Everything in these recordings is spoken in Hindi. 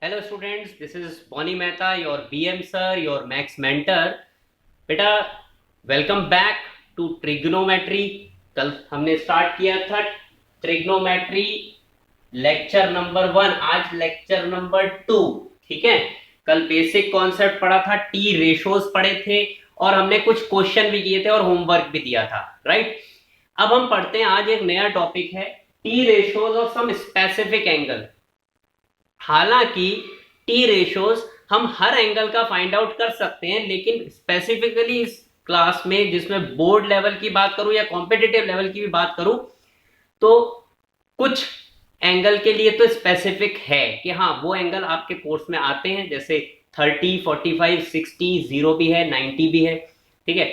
Hello students, this is Bonnie Mehta, your BM sir, your Max mentor. बेटा वेलकम बैक टू ट्रिग्नोमेट्री। कल हमने स्टार्ट किया था ट्रिग्नोमेट्री लेक्चर नंबर 1, आज लेक्चर नंबर 2। ठीक है, कल बेसिक कॉन्सेप्ट पढ़ा था, टी रेशोज पढ़े थे और हमने कुछ क्वेश्चन भी किए थे और होमवर्क भी दिया था, राइट। अब हम पढ़ते हैं, आज एक नया टॉपिक है टी रेशोज और सम स्पेसिफिक एंगल। हालांकि टी रेशोज हम हर एंगल का फाइंड आउट कर सकते हैं, लेकिन स्पेसिफिकली इस क्लास में जिसमें बोर्ड लेवल की बात करूं या कॉम्पिटिटिव लेवल की भी बात करूं, तो कुछ एंगल के लिए तो स्पेसिफिक है कि हाँ वो एंगल आपके कोर्स में आते हैं, जैसे 30, 45, 60, 0 भी है, 90 भी है। ठीक है,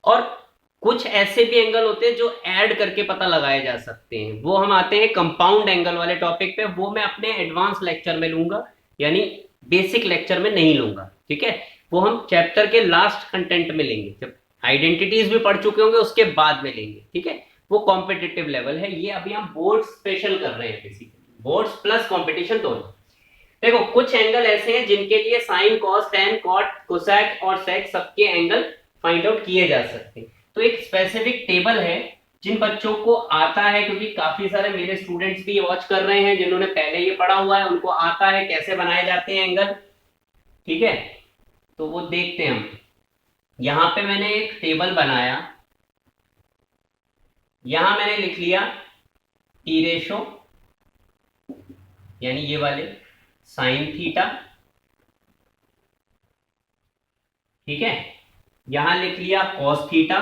और कुछ ऐसे भी एंगल होते हैं जो ऐड करके पता लगाए जा सकते हैं, वो हम आते हैं कंपाउंड एंगल वाले टॉपिक पे। वो मैं अपने एडवांस लेक्चर में लूंगा, यानी बेसिक लेक्चर में नहीं लूंगा। ठीक है, वो हम चैप्टर के लास्ट कंटेंट में लेंगे, जब आइडेंटिटीज भी पढ़ चुके होंगे उसके बाद में लेंगे। ठीक है, वो कॉम्पिटिटिव लेवल है, ये अभी हम बोर्ड स्पेशल कर रहे हैं, बेसिकली बोर्ड्स प्लस कॉम्पिटिशन दोनों। देखो कुछ एंगल ऐसे हैं जिनके लिए sine, cos, tan, cot, cosec और सेक सबके एंगल फाइंड आउट किए जा सकते हैं। तो एक स्पेसिफिक टेबल है, जिन बच्चों को आता है, क्योंकि काफी सारे मेरे स्टूडेंट्स भी वॉच कर रहे हैं जिन्होंने पहले ये पढ़ा हुआ है, उनको आता है कैसे बनाए जाते हैं एंगल। ठीक है, तो वो देखते हैं हम। यहां पे मैंने एक टेबल बनाया, यहां मैंने लिख लिया टी रेशो, यानी ये वाले साइन थीटा। ठीक है, यहां लिख लिया कॉस थीटा,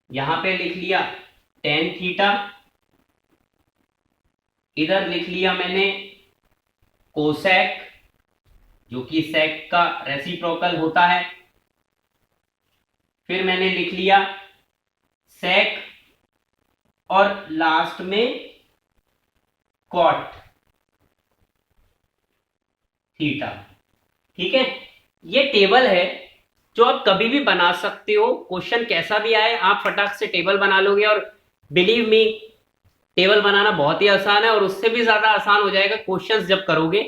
यहां पे लिख लिया टेन थीटा, इधर लिख लिया मैंने कोसेक, जो कि सेक का रेसिप्रोकल होता है। फिर मैंने लिख लिया सेक और लास्ट में कॉट थीटा। ठीक है, ये टेबल है जो आप कभी भी बना सकते हो, क्वेश्चन कैसा भी आए आप फटाक से टेबल बना लोगे। और बिलीव मी, टेबल बनाना बहुत ही आसान है, और उससे भी ज्यादा आसान हो जाएगा क्वेश्चंस जब करोगे।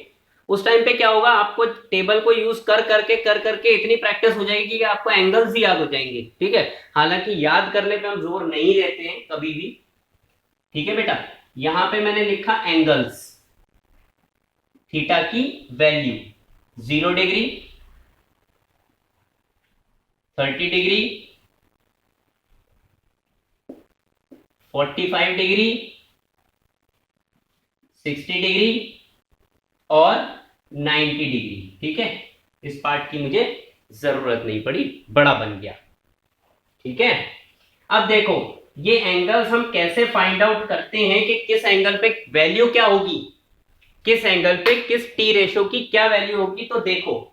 उस टाइम पे क्या होगा, आपको टेबल को यूज कर करके इतनी प्रैक्टिस हो जाएगी कि आपको एंगल्स ही याद हो जाएंगे। ठीक है, हालांकि याद करने पे हम जोर नहीं देते हैं कभी भी। ठीक है बेटा, यहां पे मैंने लिखा एंगल्स, थीटा की value 0 degree, 30 degree, 45 degree, 60 degree और 90 डिग्री। ठीक है, इस पार्ट की मुझे जरूरत नहीं पड़ी, बड़ा बन गया। ठीक है, अब देखो ये एंगल्स हम कैसे फाइंड आउट करते हैं कि किस एंगल पे वैल्यू क्या होगी, किस एंगल पे किस टी रेशो की क्या वैल्यू होगी। तो देखो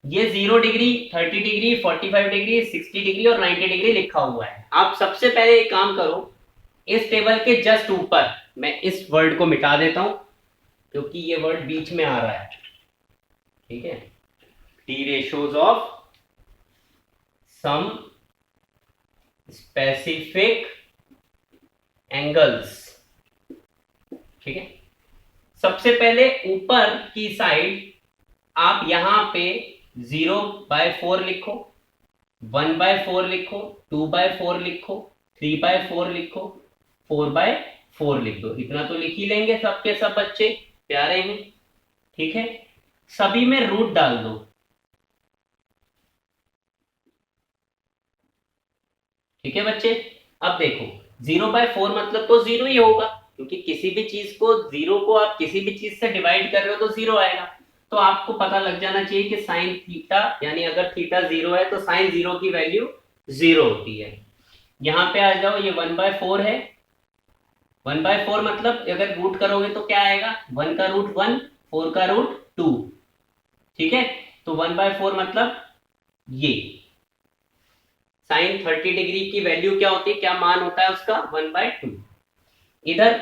ये 0 डिग्री, 30 डिग्री, 45 डिग्री, 60 डिग्री और 90 डिग्री लिखा हुआ है। आप सबसे पहले एक काम करो, इस टेबल के जस्ट ऊपर मैं इस वर्ड को मिटा देता हूं, क्योंकि ये वर्ड बीच में आ रहा है। ठीक है, T ratios of some specific angles. ठीक है, सबसे पहले ऊपर की साइड आप यहां पे 0/4 लिखो, 1/4 लिखो, 2/4 लिखो, 3/4 लिखो, 4/4 लिख दो। इतना तो लिख ही लेंगे सबके सब बच्चे, प्यारे हैं। ठीक है, सभी में रूट डाल दो। ठीक है बच्चे, अब देखो 0/4 मतलब तो 0 ही होगा, क्योंकि किसी भी चीज को, 0 को आप किसी भी चीज से डिवाइड कर रहे हो तो 0 आएगा। तो आपको पता लग जाना चाहिए कि साइन थीटा, यानी अगर थीटा 0 है तो साइन 0 की वैल्यू 0 होती है। यहां पे आ जाओ, ये 1/4 है, 1/4 मतलब अगर रूट करोगे तो क्या आएगा, 1 का रूट 1, 4 का रूट 2। ठीक है, तो 1/4 मतलब ये साइन 30 डिग्री की वैल्यू क्या होती है, क्या मान होता है उसका, 1/2। इधर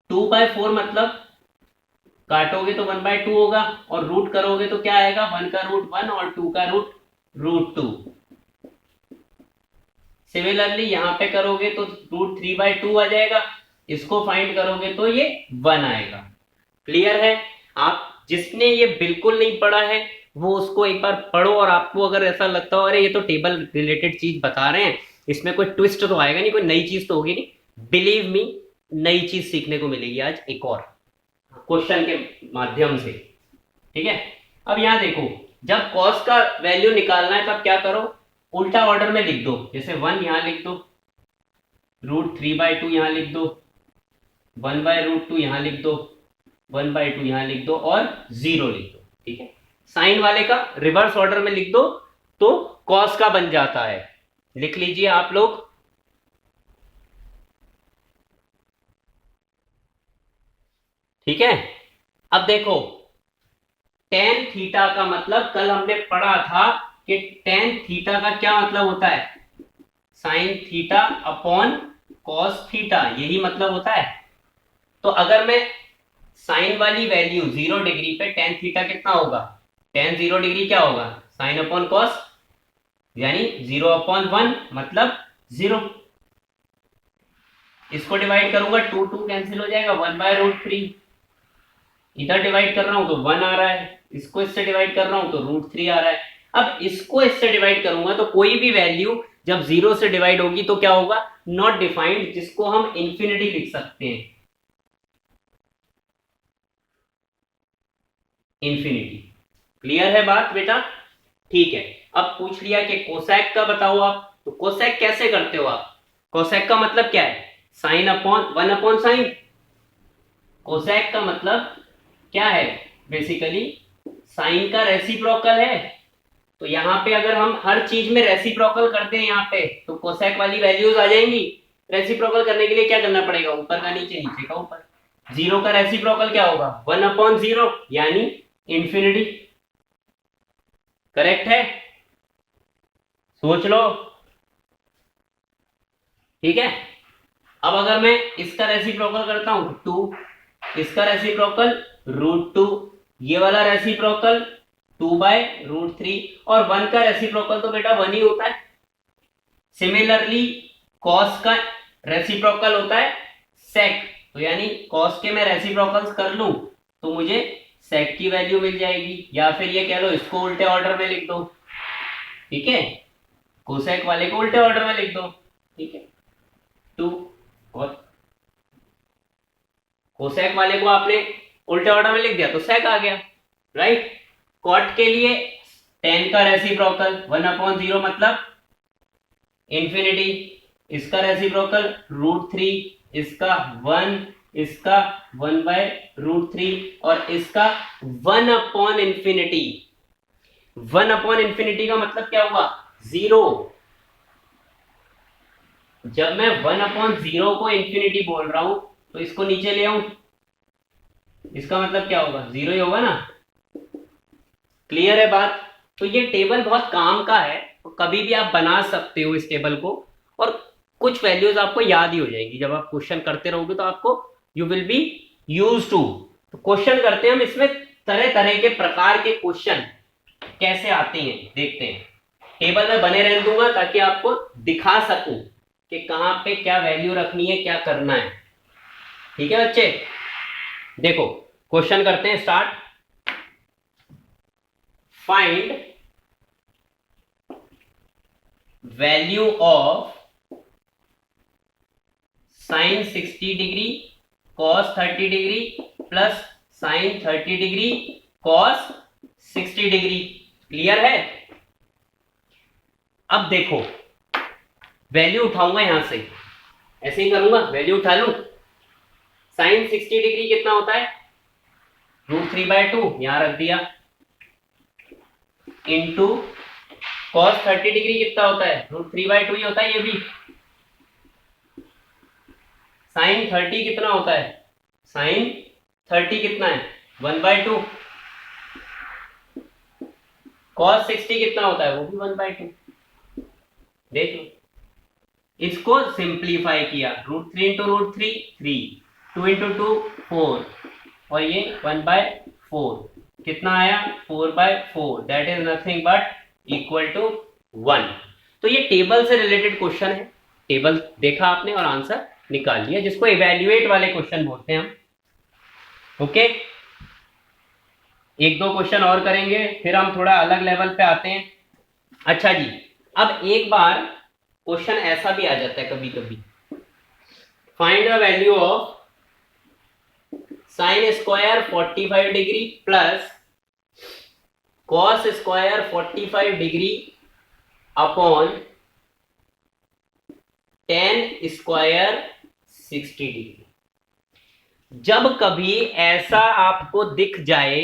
2/4 मतलब काटोगे तो 1/2 होगा, और रूट करोगे तो क्या आएगा, 1 का रूट 1 और 2 का रूट 2। सिमिलरली यहां पे करोगे तो रूट 3/2 आ जाएगा, इसको फाइंड करोगे तो ये 1 आएगा। क्लियर है? आप जिसने ये बिल्कुल नहीं पढ़ा है वो उसको एक बार पढ़ो, और आपको अगर ऐसा लगता हो अरे ये तो टेबल रिलेटेड चीज बता रहे हैं, इसमें कोई ट्विस्ट तो आएगा नहीं, कोई नई चीज तो होगी नहीं, बिलीव मी नई चीज सीखने को मिलेगी आज एक और क्वेश्चन के माध्यम से। ठीक है, अब यहां देखो, जब कॉस का वैल्यू निकालना है तब क्या करो, उल्टा ऑर्डर में लिख दो। जैसे 1 यहां लिख दो, √3/2 यहां लिख दो, 1/√2 यहां लिख दो, 1/2 यहां लिख दो और 0 लिख दो। ठीक है, साइन वाले का रिवर्स ऑर्डर में लिख दो तो कॉस का बन जाता है। लिख लीजिए आप लोग। ठीक है, अब देखो tan थीटा का मतलब कल हमने पढ़ा था कि tan थीटा का क्या मतलब होता है, sin theta upon cos theta, यही मतलब होता है। तो अगर मैं साइन वाली वैल्यू 0 डिग्री पे tan थीटा कितना होगा, tan 0 डिग्री क्या होगा, sin अपॉन cos, यानी 0/1 मतलब 0। इसको डिवाइड करूंगा 2 कैंसिल हो जाएगा, 1/√3। इधर डिवाइड कर रहा हूं तो 1 आ रहा है, इसको इससे डिवाइड कर रहा हूं तो √3 आ रहा है। अब इसको इससे डिवाइड करूंगा तो कोई भी वैल्यू जब 0 से डिवाइड होगी तो क्या होगा, नॉट डिफाइंड, जिसको हम इंफिनिटी लिख सकते हैं, इंफिनिटी। क्लियर है बात बेटा? ठीक है, अब पूछ लिया कि कोसेक का बताओ आप, तो कोसेक कैसे करते हो आप? कोसेक का मतलब क्या है, साइन अपॉन 1/sin। कोसेक का मतलब क्या है, बेसिकली साइन का रेसिप्रोकल है। तो यहां पे अगर हम हर चीज में रेसिप्रोकल करते हैं यहाँ पे तो कोसेक वाली वैल्यूज आ जाएंगी। रेसिप्रोकल करने के लिए क्या करना पड़ेगा, ऊपर का नीचे, नीचे का ऊपर। 0 का रेसिप्रोकल क्या होगा, 1/0 यानी इंफिनिटी। करेक्ट है? सोच लो। ठीक है, अब अगर मैं इसका रेसिप्रोकल करता हूं 2, इसका रेसिप्रोकल √2, ये वाला रेसिप्रोकल 2/√3, और 1 का रेसिप्रोकल तो बेटा 1 ही होता है। सिमिलरली कॉस का रेसिप्रोकल होता है सेक, तो यानी कॉस के मैं रेसिप्रोकल्स कर लूं तो मुझे सेक की वैल्यू मिल जाएगी, या फिर ये कह लो इसको उल्टे ऑर्डर में लिख दो। ठीक है, कोसेक वाले को उल्टे ऑर्डर में लिख दो। ठीक है, 2 और कोसेक वाले को आपने उल्टे ऑर्डर में लिख दिया तो सेक आ गया, राइट। कॉट के लिए tan का रेसिप्रोकल 1/0 मतलब इंफिनिटी, इसका रेसिप्रोकल √3, इसका 1, इसका 1/√3 और इसका 1/infinity। 1/infinity का मतलब क्या हुआ, 0। जब मैं 1/0 को इंफिनिटी बोल रहा हूं तो इसको नीचे ले आऊं, इसका मतलब क्या होगा, 0 ही होगा ना। क्लियर है बात? तो ये टेबल बहुत काम का है, तो कभी भी आप बना सकते हो इस टेबल को, और कुछ वैल्यूज आपको याद ही हो जाएंगी। जब आप क्वेश्चन करते रहोगे तो आपको you will be use to. तो क्वेश्चन करते हैं हम, इसमें तरह तरह के प्रकार के क्वेश्चन कैसे आते हैं देखते हैं। टेबल में बने रहने दूंगा ताकि आपको दिखा सकूं कि कहां पे क्या वैल्यू रखनी है, क्या करना है। ठीक है बच्चे, देखो क्वेश्चन करते हैं start. Find value of sine 60 degree cos 30 degree plus sign 30 degree cos 60 degree. Clear है? अब देखो वैल्यू उठाऊंगा यहां से, ऐसे ही करूंगा, वैल्यू उठा लूं। साइन 60 डिग्री कितना होता है, √3/2 यहां रख दिया, इंटू कॉस 30 डिग्री कितना होता है, √3/2 ही होता है ये भी। साइन 30 कितना होता है, साइन 30 कितना है, 1/2। कॉस 60 कितना होता है, वो भी 1/2। देख लो, इसको सिंप्लीफाई किया, √3 इंटू √3 3, 2 इंटू 2 4, और ये 1/4 कितना आया, 4/4, that is nothing but equal to 1। तो ये टेबल से रिलेटेड क्वेश्चन है, टेबल देखा आपने और आंसर निकाल लिया, जिसको इवेल्युएट वाले क्वेश्चन बोलते हैं हम। ओके, एक दो क्वेश्चन और करेंगे, फिर हम थोड़ा अलग लेवल पे आते हैं। अच्छा जी, अब एक बार क्वेश्चन ऐसा भी आ जाता है कभी कभी, find the value of sine square 45 degree plus cos square 45 degree upon ten square 60 degree. जब कभी ऐसा आपको दिख जाए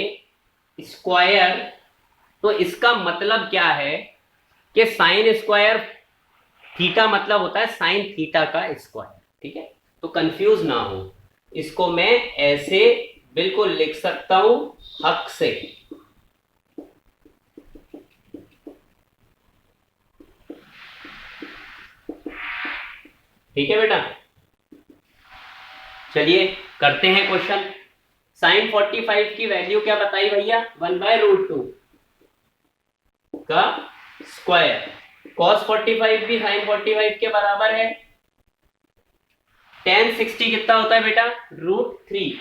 स्क्वायर, तो इसका मतलब क्या है कि साइन स्क्वायर थीटा मतलब होता है साइन थीटा का स्क्वायर। ठीक है, तो कंफ्यूज ना हो, इसको मैं ऐसे बिल्कुल लिख सकता हूं हक से। ठीक है बेटा, चलिए करते हैं क्वेश्चन। साइन 45 की वैल्यू क्या बताई भैया, 1/√2 का स्क्वायर। कॉस 45 भी साइन 45 के बराबर है। tan 60 कितना होता है बेटा, √3।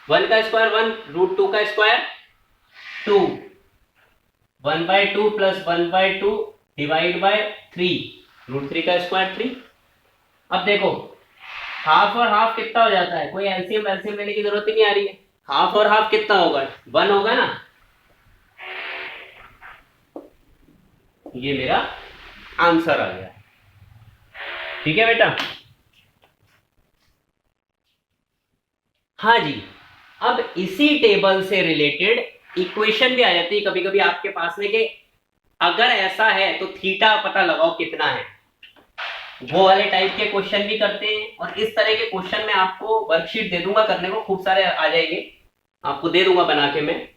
1 का स्क्वायर 1, √2 का स्क्वायर 2, 1/2 प्लस 1/2 डिवाइड बाय 3, √3 का स्क्वायर 3। अब देखो हाफ और हाफ कितना हो जाता है, कोई एलसीएम एलसीएम लेने की जरूरत ही नहीं आ रही है। हाफ और हाफ कितना होगा, 1 होगा ना। ये मेरा आंसर आ गया। ठीक है बेटा, हाँ जी। अब इसी टेबल से रिलेटेड इक्वेशन भी आ जाती है कभी कभी आपके पास में कि अगर ऐसा है तो थीटा पता लगाओ कितना है। वो वाले टाइप के क्वेश्चन भी करते हैं, और इस तरह के क्वेश्चन में आपको वर्कशीट दे दूंगा करने को, खूब सारे आ जाएंगे, आपको दे दूंगा बना के मैं,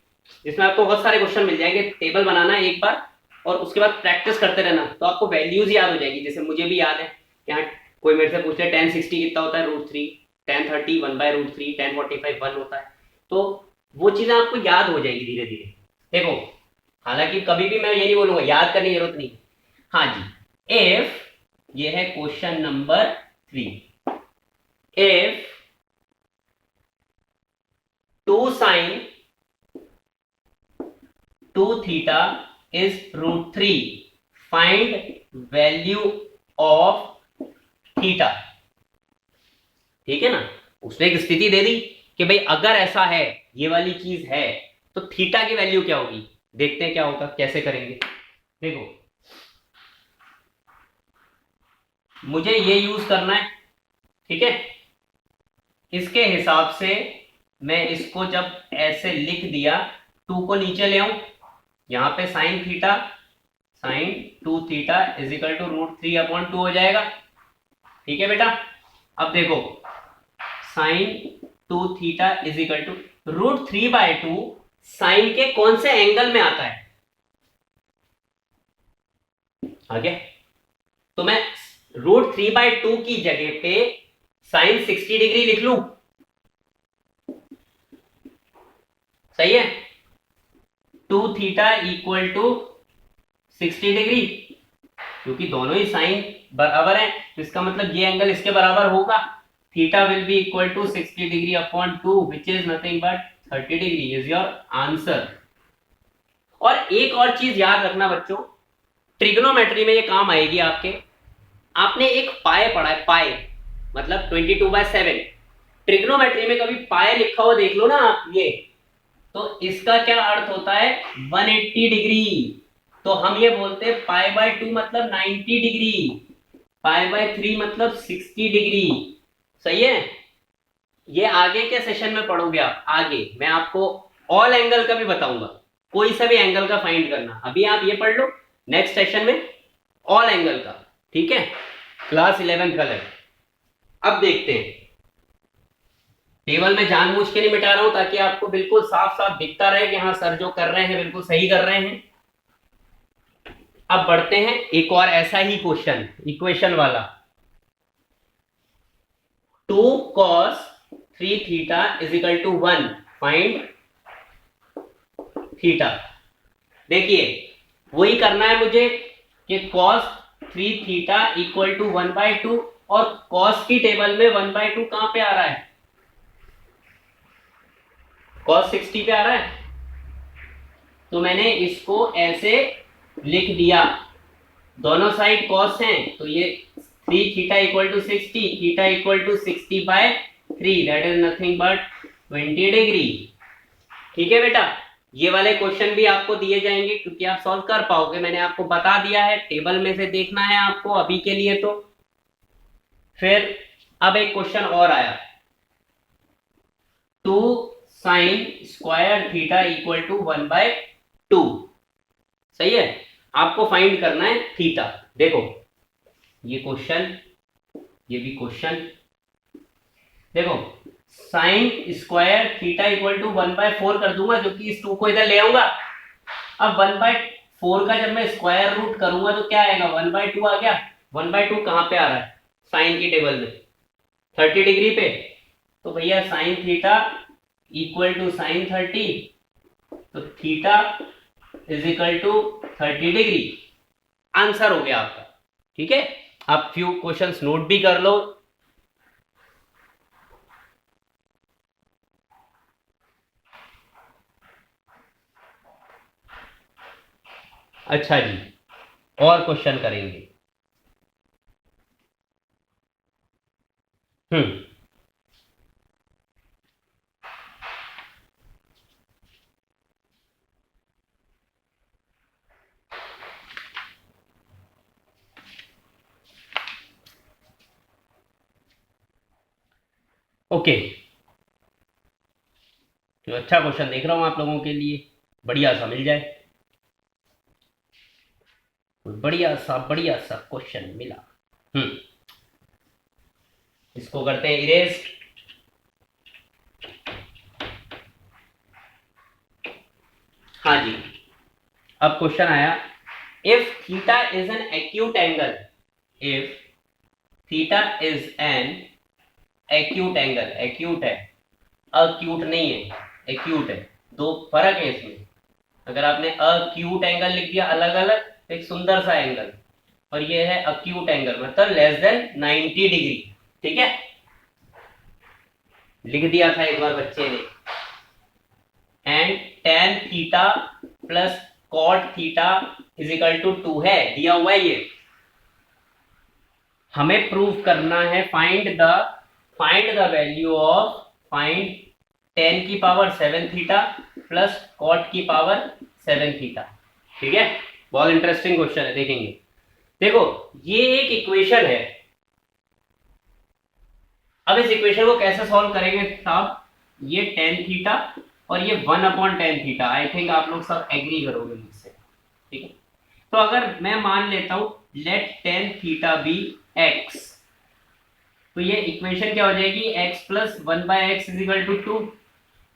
जिसमें आपको बहुत सारे क्वेश्चन मिल जाएंगे। टेबल बनाना है एक बार, और उसके बाद प्रैक्टिस करते रहना, तो आपको वैल्यूज याद हो जाएगी। जैसे मुझे भी याद है, यहाँ कोई मेरे से पूछ ले tan 60 कितना होता है, √3, tan 30 1/√3, tan 45 1 होता है, तो वो चीजें आपको याद हो जाएगी धीरे धीरे। देखो, हालांकि कभी भी मैं ये नहीं बोलूंगा याद करने की जरूरत नहीं। हाँ जी, इफ, ये है question number 3, if 2 sin 2 theta is √3, find value of theta. ठीक है ना, उसने एक स्थिति दे दी कि भाई अगर ऐसा है, ये वाली चीज है, तो थीटा की वैल्यू क्या होगी। देखते हैं क्या होगा, कैसे करेंगे। देखो, मुझे ये यूज करना है, ठीक है। इसके हिसाब से मैं इसको जब ऐसे लिख दिया, 2 को नीचे ले आऊं, यहां पे sine theta, sine 2 theta is equal to √3/2 हो जाएगा। ठीक है बेटा, अब देखो sine 2 theta is equal to √3/2 sine के कौन से एंगल में आता है, आगे। तो मैं √3/2 की जगह पे साइन 60 डिग्री लिख लूं, सही है। 2 थीटा इक्वल टू 60 डिग्री, क्योंकि दोनों ही साइन बराबर है, तो इसका मतलब ये एंगल इसके बराबर होगा। Theta will be equal to 60 degree upon 2 which is nothing but 30 degree is your answer. और एक और चीज याद रखना बच्चों, ट्रिग्नोमेट्री में ये काम आएगी आपके। आपने एक पाए पढ़ा है, पाए मतलब 22/7। ट्रिग्नोमेट्री में कभी पाए लिखा हुआ देख लो ना आप, ये तो इसका क्या अर्थ होता है, 180 डिग्री। तो हम ये बोलते हैं π/2 मतलब 90 डिग्री, π/3 मतलब 60 डिग्री। सही है, ये आगे के सेशन में पढ़ोगे आप। आगे मैं आपको ऑल एंगल का भी बताऊंगा, कोई सा भी एंगल का फाइंड करना। अभी आप ये पढ़ लो, नेक्स्ट सेशन में ऑल एंगल का, ठीक है, क्लास 11th का लेवल। अब देखते हैं, टेबल में जानबूझ के नहीं मिटा रहा हूं ताकि आपको बिल्कुल साफ साफ दिखता रहे कि हाँ सर जो कर रहे हैं बिल्कुल सही कर रहे हैं। अब बढ़ते हैं एक और ऐसा ही क्वेश्चन, इक्वेशन वाला। 2 cos 3 theta is equal to 1, find theta. देखिए वही करना है मुझे कि cos 3 थीटा इक्वल टू 1/2 और कॉस की टेबल में 1/2 कहां पे आ रहा है? कॉस 60 पे आ रहा है। तो मैंने इसको ऐसे लिख दिया, दोनों साइड कॉस हैं, तो ये 3 theta equal to 60, theta equal to 60/3, that is nothing but 20 degree. ठीक है बेटा, ये वाले क्वेश्चन भी आपको दिए जाएंगे क्योंकि आप सॉल्व कर पाओगे, मैंने आपको बता दिया है, टेबल में से देखना है आपको अभी के लिए। तो फिर अब एक क्वेश्चन और आया, 2 sine square theta equal to 1/2। सही है, आपको फाइंड करना है थीटा। देखो ये क्वेश्चन, ये भी क्वेश्चन, देखो sine square theta equal to 1/4 कर दूंगा, जो कि इस 2 को इधर ले आऊंगा। अब 1/4 का जब मैं स्क्वायर रूट करूंगा तो क्या आएगा? 1/2 आ गया। 1/2 कहां पे आ रहा है? साइन की टेबल में 30 डिग्री पे। तो भैया sine theta equal to sine 30, तो theta is equal to 30 degree. Answer हो गया आपका। ठीक है, आप फ्यू क्वेश्चंस नोट भी कर लो। अच्छा जी, और क्वेश्चन करेंगे। हम्म, ओके, तो अच्छा क्वेश्चन देख रहा हूं आप लोगों के लिए, बढ़िया सा मिल जाए, कोई बढ़िया सा क्वेश्चन मिला। हम्म, इसको करते हैं इरेज। हाँ जी, अब क्वेश्चन आया, if theta is an acute angle, if theta is an acute angle, acute है, अक्यूट नहीं है, एक्यूट है, दो फर्क है इसमें। अगर आपने अक्यूट एंगल लिख दिया अलग अलग, एक सुंदर सा एंगल, और ये है अक्यूट एंगल, मतलब लेस देन 90 डिग्री। ठीक है, लिख दिया था एक बार बच्चे ने। And tan theta plus cot theta is equal to 2 है, दिया हुआ है ये। हमें प्रूव करना है, find the value of, find 10 की पावर 7 थीटा प्लस कॉट की पावर 7 थीटा। ठीक है, बहुत इंटरेस्टिंग क्वेश्चन है, देखेंगे। देखो ये एक इक्वेशन है, अब इस इक्वेशन को कैसे सॉल्व करेंगे साहब? ये टेन थीटा और ये 1/10 थीटा, आई थिंक आप लोग सब एग्री करोगे मुझसे। ठीक है, तो अगर मैं मान लेता हूं let tan theta be x, तो ये इक्वेशन क्या हो जाएगी? x plus 1/x is equal to 2।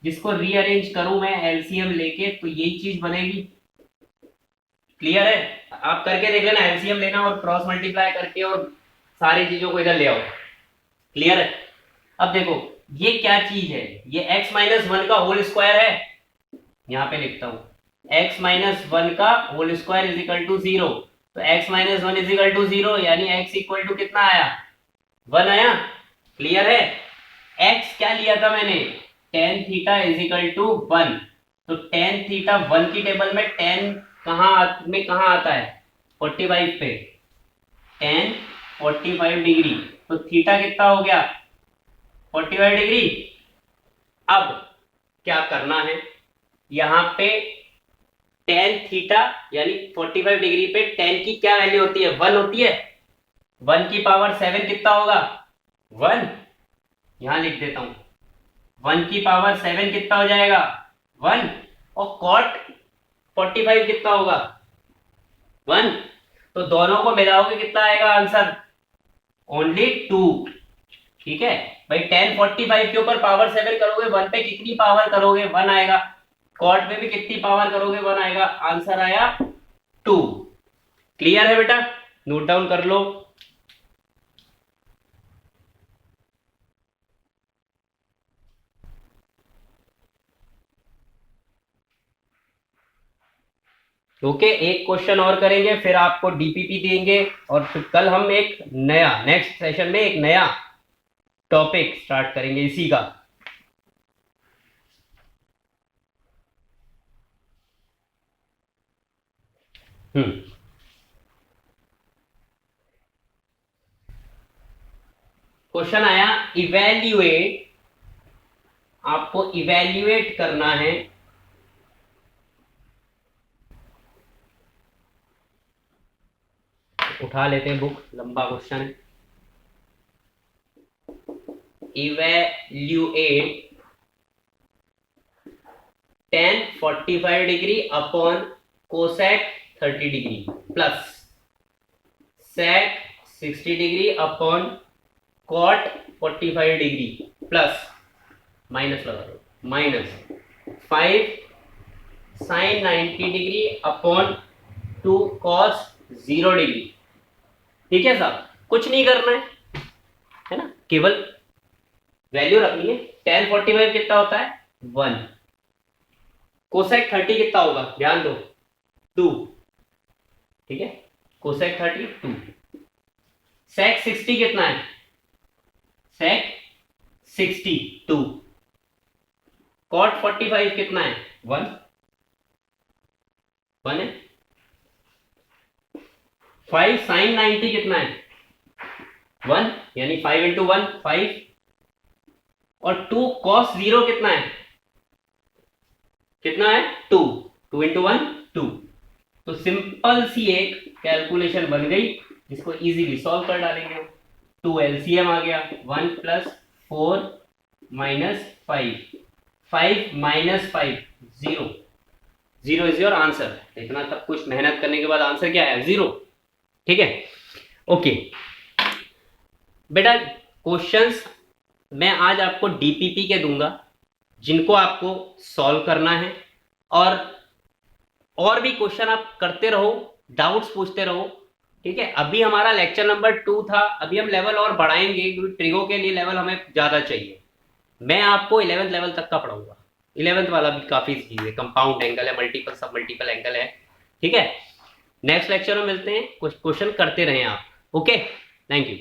जिसको रीअरेंज करूं मैं एलसीएम लेके, तो यही चीज बनेगी। क्लियर है? आप करके देख लेना, एलसीएम लेना और क्रॉस मल्टीप्लाई करके और सारी चीजों को इधर ले आओ। क्लियर है? अब देखो ये क्या चीज है, ये x माइनस 1 का होल स्क्वायर है, यहां पे लिखता हूं x माइनस 1 का whole square is equal to 0। तो x minus 1 is equal to 0, यानी x इक्वल टू कितना आया? 1 आया। क्लियर है? x क्या लिया था मैंने? Tan theta is equal to 1। तो टेन थीटा 1 की टेबल में टेन कहां आता है? 45 पे, टेन 45 डिग्री, तो थीटा कितना हो गया? 45 डिग्री। अब क्या करना है, यहां पे टेन थीटा यानी 45 डिग्री पे टेन की क्या वैल्यू होती है? 1 होती है। 1 की पावर 7 कितना होगा? 1। यहां लिख देता हूं, 1 की पावर 7 कितना हो जाएगा? 1। और कॉट 45 कितना होगा? 1। तो दोनों को मिलाओगे कितना आएगा आंसर? ओनली 2। ठीक है भाई, 1045 के ऊपर पावर 7 करोगे, 1 पे कितनी पावर करोगे? 1 आएगा। कॉट पे भी कितनी पावर करोगे? 1 आएगा। आंसर आया 2। क्लियर है बेटा? नोट डाउन कर लो। ओके, एक क्वेश्चन और करेंगे, फिर आपको डीपीपी देंगे, और फिर कल हम एक नया, नेक्स्ट सेशन में एक नया टॉपिक स्टार्ट करेंगे इसी का। क्वेश्चन आया, इवेल्युएट, आपको इवेल्युएट करना है उठा लेते हैं बुक, लंबा क्वेश्चन है। Evaluate tan 45 degree upon cosec 30 degree plus sec 60 degree upon cot 45 degree plus minus लगा दो, minus 5 sine 90 degree upon 2 cos 0 degree. ठीक है साहब, कुछ नहीं करना है ना, केवल वैल्यू रखनी है। tan 45 कितना होता है 1, कोसेक 30 कितना होगा ध्यान दो 2, ठीक है, कोसेक 30 2, सेक 60 कितना है, सेक 60 2, कॉट 45 कितना है 1 1 है, 5 साइन 90 कितना है 1, यानी 5 इंटू 1 5, और 2 कॉस 0 कितना है 2, 2 इंटू 1 2। तो सिंपल सी एक कैलकुलेशन बन गई जिसको इजीली सॉल्व कर डालेंगे हम। 2 एलसीएम आ गया, 1 plus 4 minus 5, 5 minus 5 0, 0 is your answer. इतना सब कुछ मेहनत करने के बाद आंसर क्या है 0। ठीक है, ओके बेटा, क्वेश्चंस मैं आज आपको डीपीपी के दूंगा जिनको आपको सॉल्व करना है, और भी क्वेश्चन आप करते रहो, डाउट्स पूछते रहो। ठीक है, अभी हमारा लेक्चर नंबर 2 था, अभी हम लेवल और बढ़ाएंगे क्योंकि ट्रिगो के लिए लेवल हमें ज्यादा चाहिए। मैं आपको 11th लेवल तक का पढ़ाऊंगा, 11th वाला भी काफी चीज है, कंपाउंड एंगल है, मल्टीपल सब मल्टीपल एंगल है। ठीक है, नेक्स्ट लेक्चर में मिलते हैं, कुछ क्वेश्चन करते रहे आप। Okay, thank you.